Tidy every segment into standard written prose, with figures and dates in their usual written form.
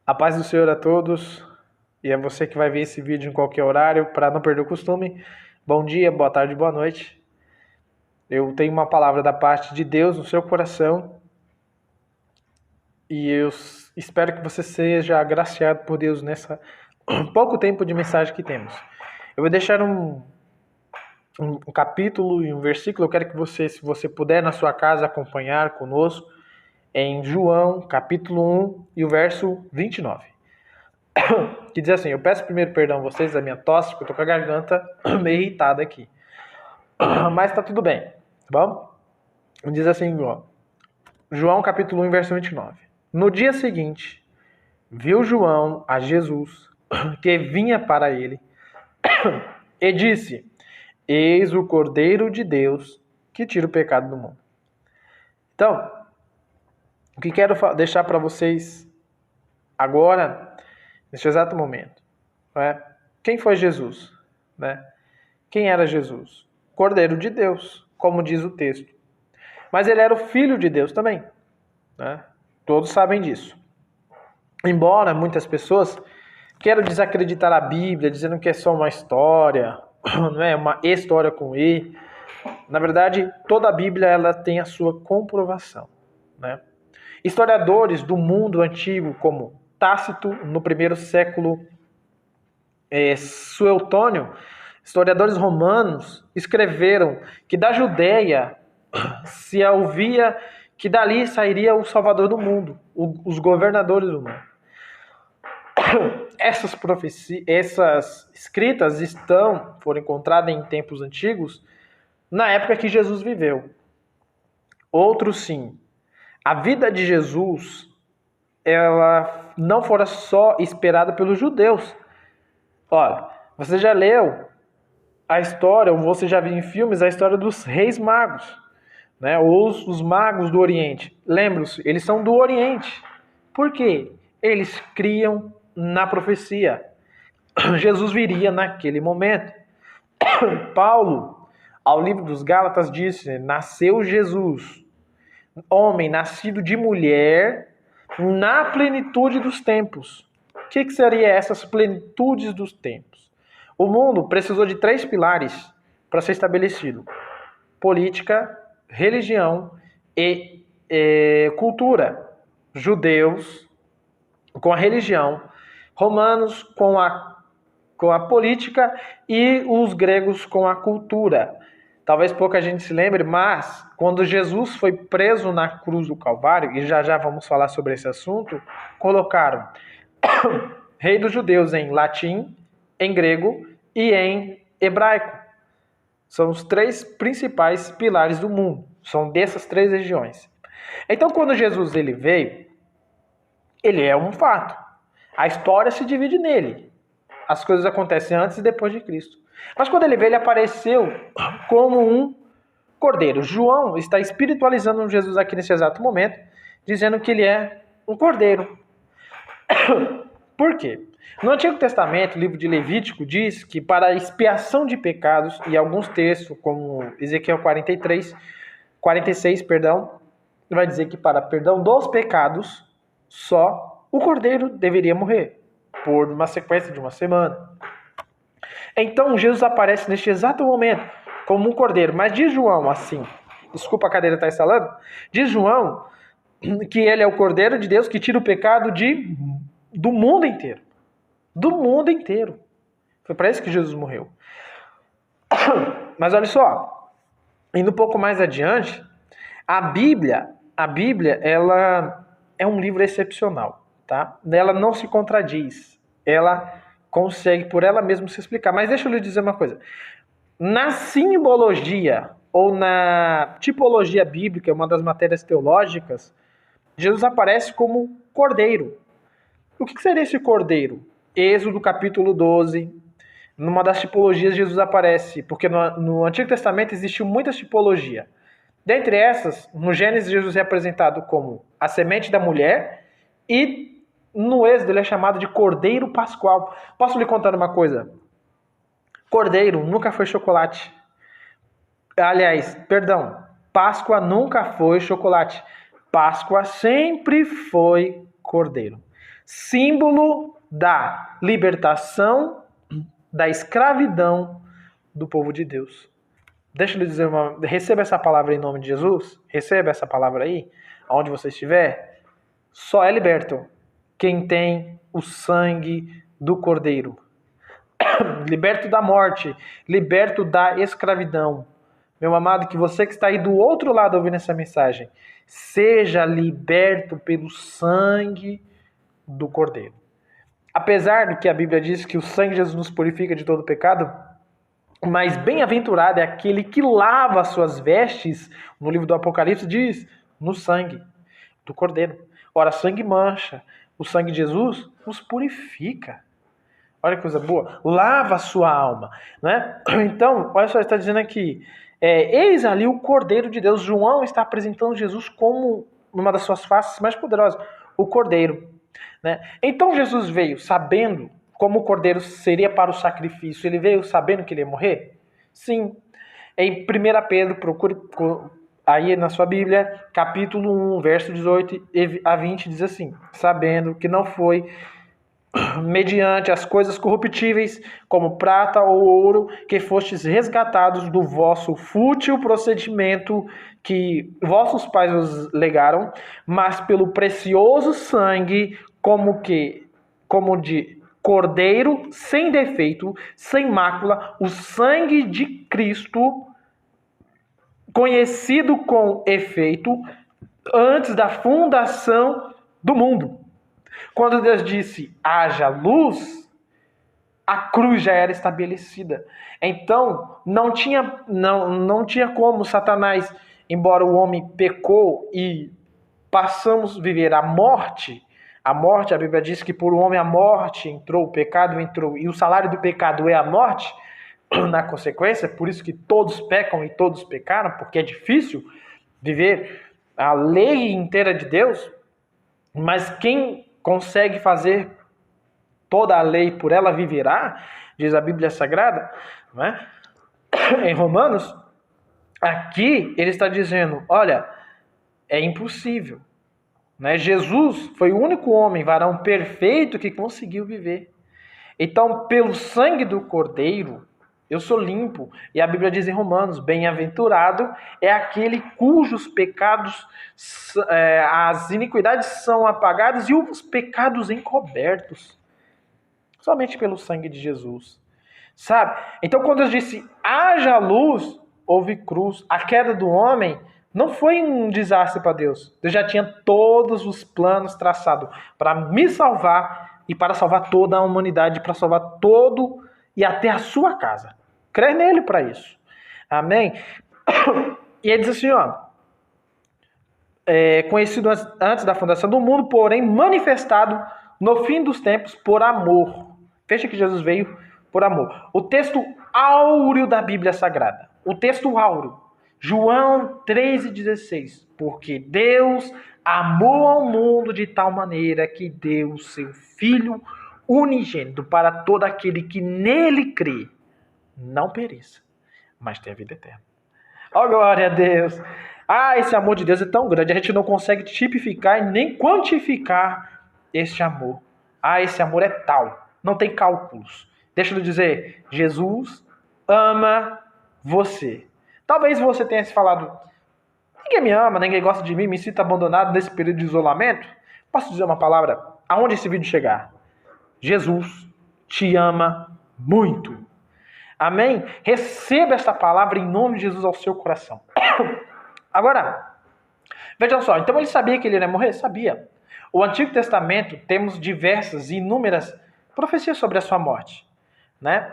A paz do Senhor a todos, e é você que vai ver esse vídeo em qualquer horário, para não perder o costume. Bom dia, boa tarde, boa noite. Eu tenho uma palavra da parte de Deus no seu coração, e eu espero que você seja agraciado por Deus nessa pouco tempo de mensagem que temos. Eu vou deixar um capítulo e um versículo, eu quero que você, se você puder, na sua casa, acompanhar conosco, em João, capítulo 1, e o verso 29. Que diz assim: eu peço primeiro perdão a vocês da minha tosse, porque eu tô com a garganta meio irritada aqui. Mas tá tudo bem, tá bom? Diz assim, João capítulo 1, verso 29. No dia seguinte, viu João a Jesus, que vinha para ele, e disse: Eis o Cordeiro de Deus, que tira o pecado do mundo. Então, o que quero deixar para vocês agora, neste exato momento, é quem foi Jesus, né? Quem era Jesus? Cordeiro de Deus, como diz o texto. Mas ele era o Filho de Deus também, né? Todos sabem disso. Embora muitas pessoas queiram desacreditar a Bíblia, dizendo que é só uma história, não é uma história com E. Na verdade, toda a Bíblia ela tem a sua comprovação, né? Historiadores do mundo antigo, como Tácito, no primeiro século, Suetônio, historiadores romanos, escreveram que da Judéia se ouvia que dali sairia o Salvador do mundo, os governadores do mundo. Essas profecias, essas escritas foram encontradas em tempos antigos, na época que Jesus viveu. Outros sim. A vida de Jesus, ela não fora só esperada pelos judeus. Olha, você já leu a história, ou você já viu em filmes, a história dos reis magos, né? Ou os magos do Oriente. Lembra-se, eles são do Oriente. Por quê? Eles criam na profecia. Jesus viria naquele momento. Paulo, ao livro dos Gálatas, disse: nasceu Jesus, homem nascido de mulher, na plenitude dos tempos. O que seria essas plenitudes dos tempos? O mundo precisou de 3 pilares para ser estabelecido: política, religião e cultura. Judeus com a religião, romanos com a política e os gregos com a cultura. Talvez pouca gente se lembre, mas quando Jesus foi preso na cruz do Calvário, e já vamos falar sobre esse assunto, colocaram Rei dos Judeus em latim, em grego e em hebraico. São os 3 principais pilares do mundo. São dessas 3 regiões. Então, quando Jesus ele veio, ele é um fato. A história se divide nele. As coisas acontecem antes e depois de Cristo. Mas quando ele veio, ele apareceu como um cordeiro. João está espiritualizando Jesus aqui nesse exato momento, dizendo que ele é um cordeiro. Por quê? No Antigo Testamento, o livro de Levítico diz que para a expiação de pecados, e alguns textos, como Ezequiel 46, vai dizer que para perdão dos pecados, só o cordeiro deveria morrer, por uma sequência de uma semana. Então Jesus aparece neste exato momento como um cordeiro. Mas diz João assim, desculpa a cadeira estar instalando, diz João que ele é o cordeiro de Deus que tira o pecado do mundo inteiro. Do mundo inteiro. Foi para isso que Jesus morreu. Mas olha só, indo um pouco mais adiante, a Bíblia, ela é um livro excepcional, tá? Ela não se contradiz. Ela consegue por ela mesma se explicar. Mas deixa eu lhe dizer uma coisa. Na simbologia ou na tipologia bíblica, uma das matérias teológicas, Jesus aparece como cordeiro. O que seria esse cordeiro? Êxodo capítulo 12, numa das tipologias Jesus aparece, porque no Antigo Testamento existiu muita tipologia. Dentre essas, no Gênesis Jesus é apresentado como a semente da mulher e no Êxodo ele é chamado de Cordeiro Pascual. Posso lhe contar uma coisa? Cordeiro nunca foi chocolate. Aliás, perdão, Páscoa nunca foi chocolate. Páscoa sempre foi cordeiro. símbolo da libertação da escravidão do povo de Deus. Deixa eu lhe dizer receba essa palavra em nome de Jesus, receba essa palavra aí, aonde você estiver. Só é liberto quem tem o sangue do Cordeiro. Liberto da morte, liberto da escravidão. Meu amado, que você que está aí do outro lado ouvindo essa mensagem, seja liberto pelo sangue do Cordeiro. Apesar de que a Bíblia diz que o sangue de Jesus nos purifica de todo pecado, mas bem-aventurado é aquele que lava as suas vestes, no livro do Apocalipse diz, no sangue do Cordeiro. Ora, sangue mancha, o sangue de Jesus nos purifica. Olha que coisa boa, lava a sua alma, né? Então, olha só, está dizendo aqui, eis ali o Cordeiro de Deus. João está apresentando Jesus como uma das suas faces mais poderosas, o Cordeiro, né? Então Jesus veio sabendo como o Cordeiro seria para o sacrifício. Ele veio sabendo que ele ia morrer? Sim. Em 1 Pedro, procure aí na sua Bíblia, capítulo 1, verso 18 a 20, diz assim: sabendo que não foi mediante as coisas corruptíveis, como prata ou ouro, que fostes resgatados do vosso fútil procedimento que vossos pais vos legaram, mas pelo precioso sangue, como de Cordeiro, sem defeito, sem mácula, o sangue de Cristo, conhecido com efeito antes da fundação do mundo. Quando Deus disse, haja luz, a cruz já era estabelecida. Então, não tinha como Satanás, embora o homem pecou e passamos a viver a morte, a Bíblia diz que por um homem a morte entrou, o pecado entrou, e o salário do pecado é a morte, na consequência, por isso que todos pecam e todos pecaram, porque é difícil viver a lei inteira de Deus, mas quem consegue fazer toda a lei, por ela viverá, diz a Bíblia Sagrada, né? Em Romanos, aqui ele está dizendo, olha, é impossível. Né? Jesus foi o único homem, varão perfeito, que conseguiu viver. Então, pelo sangue do Cordeiro, eu sou limpo. E a Bíblia diz em Romanos, bem-aventurado é aquele cujos pecados, as iniquidades são apagadas e os pecados encobertos. Somente pelo sangue de Jesus. Sabe? Então, quando Deus disse, haja luz, houve cruz. A queda do homem não foi um desastre para Deus. Deus já tinha todos os planos traçados para me salvar e para salvar toda a humanidade, para salvar todo e até a sua casa. Crê nele para isso. Amém? E ele diz assim, ó, conhecido antes da fundação do mundo, porém manifestado no fim dos tempos por amor. Veja que Jesus veio por amor. O texto áureo da Bíblia Sagrada. O texto áureo. João 13,16. Porque Deus amou ao mundo de tal maneira que deu o seu Filho unigênito para todo aquele que nele crê, não pereça, mas tenha vida eterna. Oh, glória a Deus! Esse amor de Deus é tão grande, a gente não consegue tipificar e nem quantificar este amor. Esse amor é tal, não tem cálculos. Deixa eu dizer, Jesus ama você. Talvez você tenha se falado, ninguém me ama, ninguém gosta de mim, me sinto abandonado nesse período de isolamento. Posso dizer uma palavra? Aonde esse vídeo chegar? Jesus te ama muito. Amém? Receba esta palavra em nome de Jesus ao seu coração. Agora, vejam só, então ele sabia que ele ia morrer? Sabia. O Antigo Testamento temos diversas e inúmeras profecias sobre a sua morte. Né?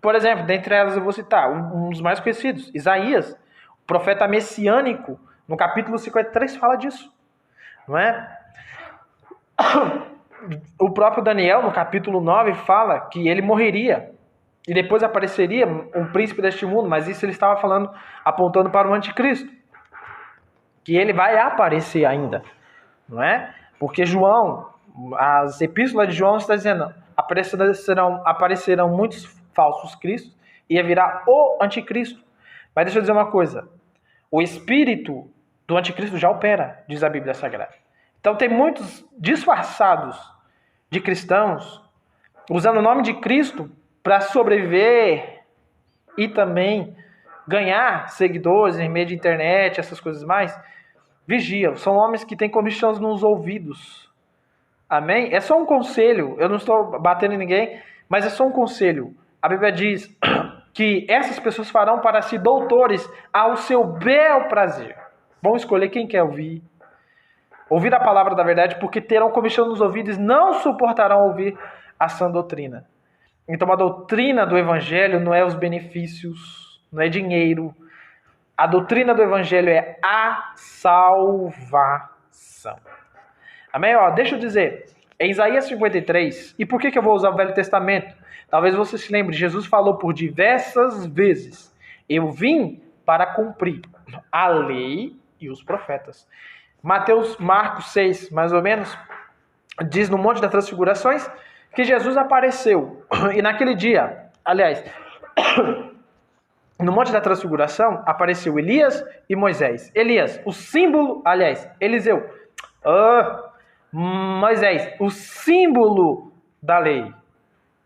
Por exemplo, dentre elas eu vou citar um dos mais conhecidos, Isaías, o profeta messiânico, no capítulo 53 fala disso. Não é? O próprio Daniel, no capítulo 9, fala que ele morreria e depois apareceria um príncipe deste mundo, mas isso ele estava falando, apontando para o anticristo, que ele vai aparecer ainda, não é? Porque João, as epístolas de João está dizendo, aparecerão muitos falsos cristos e virá o anticristo. Mas deixa eu dizer uma coisa, o espírito do anticristo já opera, diz a Bíblia Sagrada. Então tem muitos disfarçados de cristãos usando o nome de Cristo para sobreviver e também ganhar seguidores em meio de internet, essas coisas mais. Vigia, são homens que têm comichões nos ouvidos. Amém? É só um conselho, eu não estou batendo em ninguém, mas é só um conselho. A Bíblia diz que essas pessoas farão para si doutores ao seu bel prazer. Vão escolher quem quer ouvir a palavra da verdade, porque terão comichão nos ouvidos e não suportarão ouvir a sã doutrina. Então a doutrina do evangelho não é os benefícios, não é dinheiro. A doutrina do evangelho é a salvação. Amém? Deixa eu dizer, em Isaías 53, e por que eu vou usar o Velho Testamento? Talvez você se lembre, Jesus falou por diversas vezes, eu vim para cumprir a lei e os profetas. Marcos 6, mais ou menos, diz no Monte das Transfigurações que Jesus apareceu. E naquele dia, aliás, no Monte da Transfiguração, apareceu Elias e Moisés. Elias, o símbolo, Eliseu. Moisés, o símbolo da lei.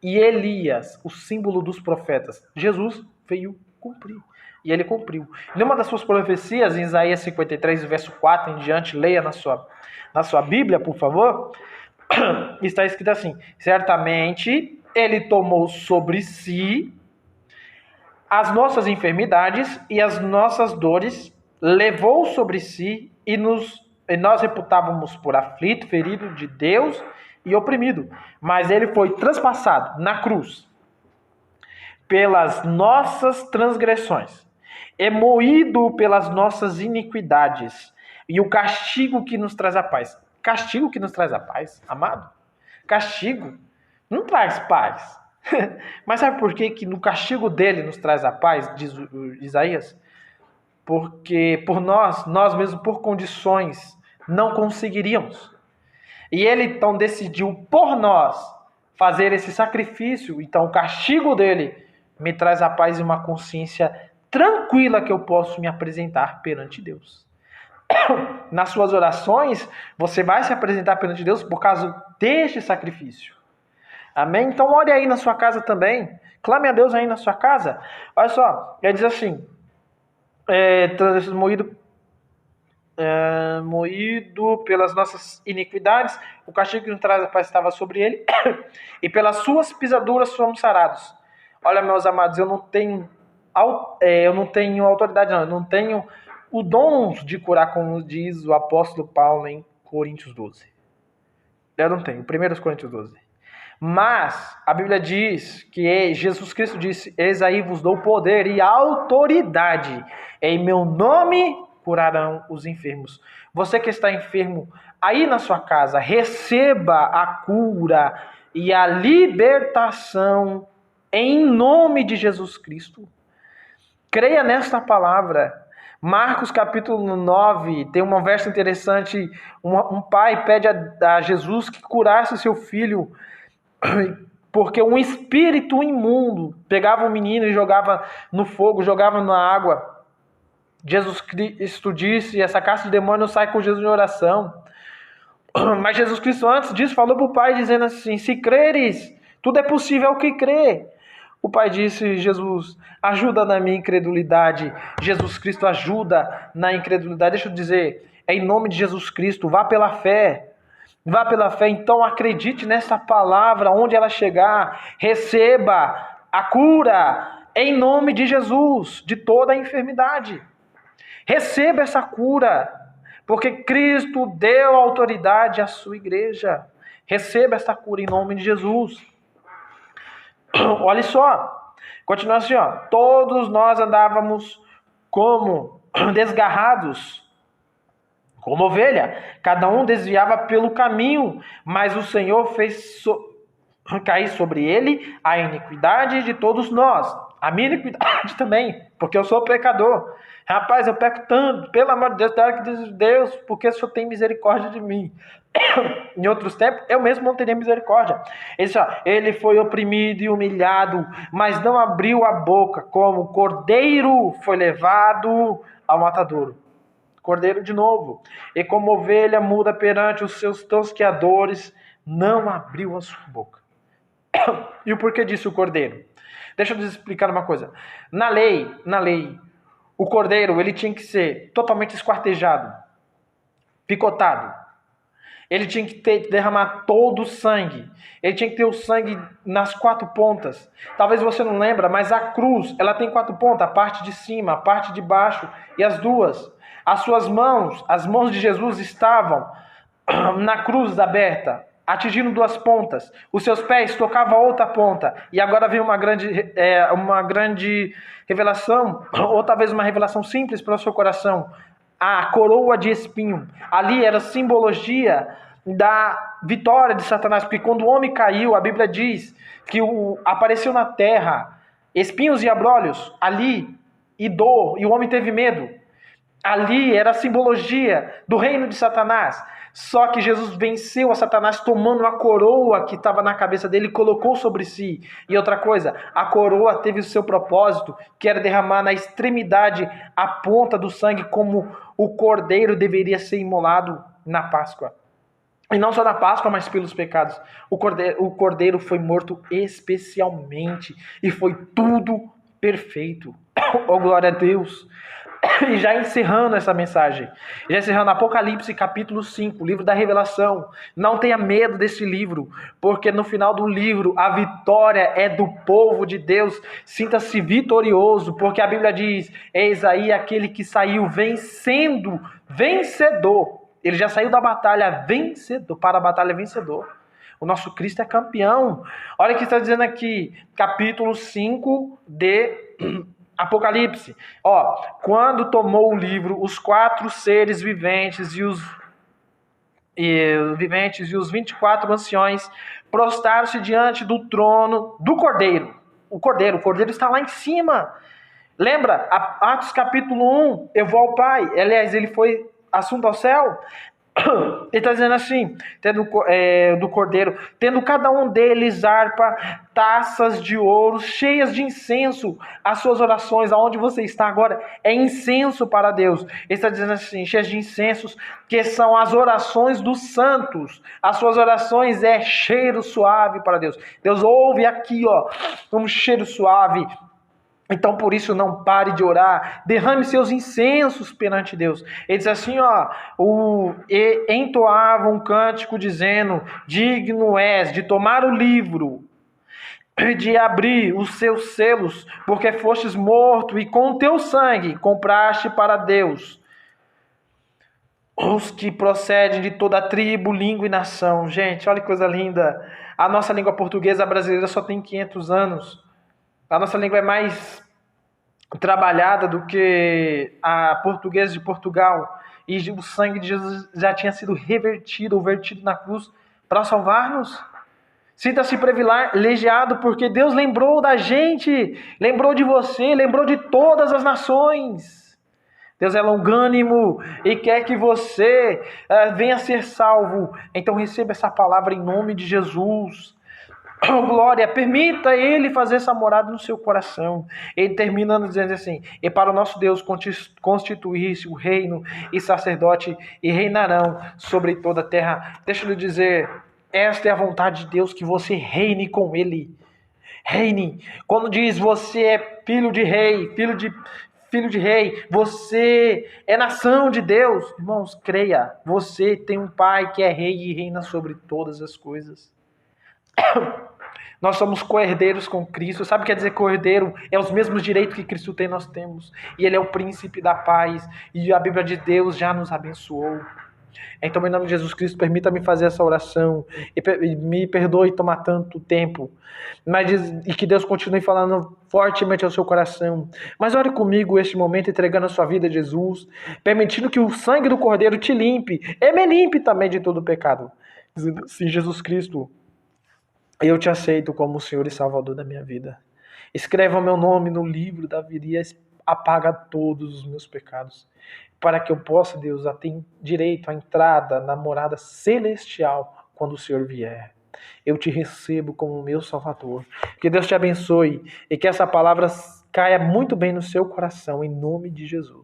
E Elias, o símbolo dos profetas. Jesus veio cumprir. E ele cumpriu. Numa das suas profecias, em Isaías 53, verso 4 em diante, leia na sua Bíblia, por favor, está escrito assim: certamente ele tomou sobre si as nossas enfermidades e as nossas dores, levou sobre si e nós reputávamos por aflito, ferido de Deus e oprimido. Mas ele foi transpassado na cruz pelas nossas transgressões, é moído pelas nossas iniquidades, e o castigo que nos traz a paz. Castigo que nos traz a paz, amado? Castigo não traz paz. Mas sabe por que no castigo dele nos traz a paz, diz Isaías? Porque por nós mesmos, por condições, não conseguiríamos. E ele então decidiu por nós fazer esse sacrifício. Então o castigo dele me traz a paz e uma consciência tranquila que eu posso me apresentar perante Deus. Nas suas orações, você vai se apresentar perante Deus por causa deste sacrifício. Amém? Então ore aí na sua casa também. Clame a Deus aí na sua casa. Olha só, ele diz assim: moído pelas nossas iniquidades, o castigo que nos traz a paz estava sobre ele, e pelas suas pisaduras fomos sarados. Olha, meus amados, eu não tenho autoridade, eu não tenho o dom de curar, como diz o apóstolo Paulo em Coríntios 12. Eu não tenho, 1 Coríntios 12. Mas a Bíblia diz que Jesus Cristo disse: eis aí vos dou poder e autoridade, em meu nome curarão os enfermos. Você que está enfermo aí na sua casa, receba a cura e a libertação em nome de Jesus Cristo. Creia nesta palavra. Marcos capítulo 9, tem uma verso interessante. Um pai pede a Jesus que curasse seu filho, porque um espírito imundo pegava o menino e jogava no fogo, jogava na água. Jesus Cristo disse: essa casta de demônio sai com Jesus em oração. Mas Jesus Cristo antes disso falou para o pai, dizendo assim: se creres, tudo é possível ao que crê. O pai disse: Jesus, ajuda na minha incredulidade. Jesus Cristo ajuda na incredulidade. Deixa eu dizer, é em nome de Jesus Cristo, vá pela fé. Vá pela fé, então acredite nessa palavra, onde ela chegar, receba a cura em nome de Jesus, de toda a enfermidade. Receba essa cura, porque Cristo deu autoridade à sua igreja. Receba essa cura em nome de Jesus. Olha só, continua assim, todos nós andávamos como desgarrados, como ovelha, cada um desviava pelo caminho, mas o Senhor fez cair sobre ele a iniquidade de todos nós, a minha iniquidade também, porque eu sou pecador. Rapaz, eu peco tanto, pelo amor de Deus, que diz Deus, porque o Senhor tem misericórdia de mim. Em outros tempos, eu mesmo não teria misericórdia. Ele foi oprimido e humilhado, mas não abriu a boca, como cordeiro foi levado ao matadouro. cordeiro de novo. E como ovelha muda perante os seus tosqueadores, não abriu a sua boca. E o porquê disso o cordeiro? Deixa eu te explicar uma coisa. Na lei, o cordeiro ele tinha que ser totalmente esquartejado, picotado. Ele tinha que derramar todo o sangue. Ele tinha que ter o sangue nas 4 pontas. Talvez você não lembra, mas a cruz, ela tem 4 pontas. A parte de cima, a parte de baixo e as duas. As suas mãos, as mãos de Jesus estavam na cruz aberta, atingindo 2 pontas. Os seus pés tocavam outra ponta. E agora vem uma grande revelação, ou talvez uma revelação simples para o seu coração. A coroa de espinho. Ali era simbologia da vitória de Satanás, porque quando o homem caiu, a Bíblia diz que apareceu na terra espinhos e abrolhos ali, e dor, e o homem teve medo. Ali era a simbologia do reino de Satanás. Só que Jesus venceu a Satanás tomando a coroa que estava na cabeça dele e colocou sobre si. E outra coisa, a coroa teve o seu propósito, que era derramar na extremidade a ponta do sangue, como o cordeiro deveria ser imolado na Páscoa. E não só na Páscoa, mas pelos pecados. O cordeiro foi morto especialmente. E foi tudo perfeito. Oh, glória a Deus. E já encerrando essa mensagem, já encerrando Apocalipse capítulo 5, livro da revelação. Não tenha medo desse livro, porque no final do livro a vitória é do povo de Deus. Sinta-se vitorioso, porque a Bíblia diz: eis aí aquele que saiu vencedor. Ele já saiu da batalha vencedor, para a batalha vencedor. O nosso Cristo é campeão. Olha o que está dizendo aqui, capítulo 5 de Apocalipse. Quando tomou o livro, os 4 seres viventes e os 24 anciões prostraram-se diante do trono do Cordeiro. O Cordeiro está lá em cima. Lembra? Atos capítulo 1, eu vou ao Pai. Aliás, ele foi assunto ao céu. Ele está dizendo assim, do Cordeiro, tendo cada um deles harpa, taças de ouro cheias de incenso. As suas orações, aonde você está agora, é incenso para Deus. Ele está dizendo assim, cheias de incensos, que são as orações dos santos. As suas orações é cheiro suave para Deus. Deus ouve aqui, um cheiro suave. Então, por isso, não pare de orar. Derrame seus incensos perante Deus. Ele diz assim, e entoava um cântico dizendo: digno és de tomar o livro, de abrir os seus selos, porque fostes morto e com teu sangue compraste para Deus os que procedem de toda tribo, língua e nação. Gente, olha que coisa linda. A nossa língua portuguesa brasileira só tem 500 anos. A nossa língua é mais trabalhada do que a portuguesa de Portugal. E o sangue de Jesus já tinha sido vertido na cruz para salvar-nos. Sinta-se privilegiado, porque Deus lembrou da gente, lembrou de você, lembrou de todas as nações. Deus é longânimo e quer que você venha ser salvo. Então receba essa palavra em nome de Jesus. Oh, glória, permita Ele fazer essa morada no seu coração. Ele terminando dizendo assim: e para o nosso Deus constituir-se o reino e sacerdote, e reinarão sobre toda a terra. Deixa eu lhe dizer, esta é a vontade de Deus, que você reine com Ele. Reine. Quando diz você é filho de rei, você é nação de Deus. Irmãos, creia, você tem um Pai que é rei e reina sobre todas as coisas. Nós somos co-herdeiros com Cristo. Sabe o que quer dizer co-herdeiro? É os mesmos direitos que Cristo tem, nós temos. E Ele é o príncipe da paz. E a Bíblia de Deus já nos abençoou. Então, em nome de Jesus Cristo, permita-me fazer essa oração. E me perdoe tomar tanto tempo. E que Deus continue falando fortemente ao seu coração. Mas ore comigo este momento, entregando a sua vida a Jesus. Permitindo que o sangue do Cordeiro te limpe. E me limpe também de todo o pecado. Dizendo assim: Jesus Cristo, eu te aceito como o Senhor e Salvador da minha vida. Escreva o meu nome no livro da vida e apaga todos os meus pecados, para que eu possa, Deus, ter direito à entrada na morada celestial quando o Senhor vier. Eu te recebo como meu Salvador. Que Deus te abençoe e que essa palavra caia muito bem no seu coração, em nome de Jesus.